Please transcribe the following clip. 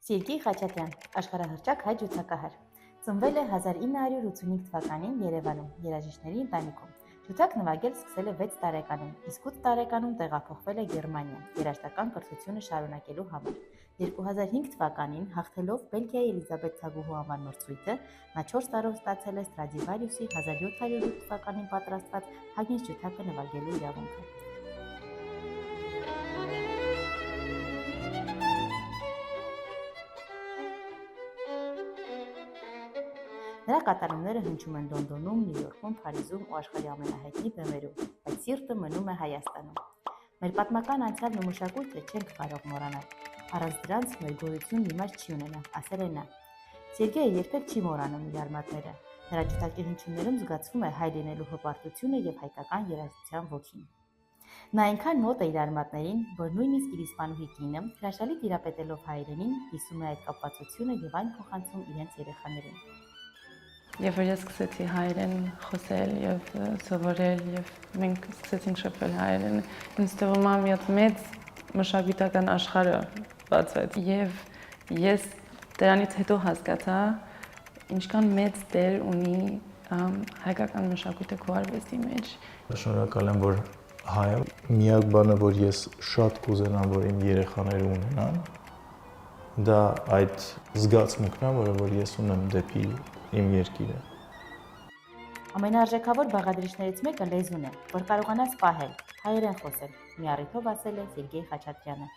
Սերգեյ Խաչատրյան, աշխարհահռչակ հայ ջութակահար, ծնվել է 1985 թվականին Երևանում, երաժիշտների ընտանիքում։ Ջութակ նվագել սկսել է 6 տարեկանում, իսկ 8 տարեկանում տեղափոխվել է Գերմանիա, երաժշտական կրթությունը շարունակելու համար։ 2005 թվականին, հաղթելով Բելգիայի Էլիզաբեթ Թագուհու անվան մրցույթը, նա 4 տարով ստացել է Ստրադիվարիուսի 1708 թվականին պատրաստված հագինս ջութակը նվագելու իրավունքը։ Նրա կատարումները հնչում են Լոնդոնում, Նյու Յորքում, Փարիզում ու աշխարհի ամենահայտնի բեմերում, բայց սիրտը մնում է Հայաստանում։ Մեր պատմական անցյալն ու մշակույթը չենք կարող մոռանալ, առանց դրանց մեր գոյությունն իմաստ չի ունենա, ասել է նա։ Սերգեյը երբեք չի մոռանում իր արմատները, նրա ջութակի հնչյուններում զգացվում է հայ լինելու հպարտությունը եւ հայկական երաժշտության ոգին։ Նա այնքան մոտ է իր արմատներին, որ նույնիսկ իր իսպանուհի կինը, հրաշալի տիրապետելով հայերենին, հիսում է այդ կապվածությունը եւ այն փոխանցում իրենց երեխաներին։ Երբ որ ես սկսեցի հայերեն խոսել եւ սովորել եւ մենք սկսեցինք շփվել հայերեն, ինձ թվում է մի հատ մեծ մշակութական աշխարհը բացվեց եւ ես դրանից հետո հասկացա ինչքան մեծ դեր ունի հայկական մշակույթը քո արվեստի մեջ։ Շնորհակալ եմ, որ հայ եմ։ Միակ բանը, որ ես շատ կուզենամ, որ իմ երեխաները ունենան, դա այդ զգացմունքն է, որը ես ունեմ դեպի իմ երկիրը։ Ամենաարժեքավոր բաղադրիչներից մեկը լեզուն է, որ կարողանաս պահել, հայերեն խոսել, մի առիթով ասել է Սերգեյ Խաչատրյանը։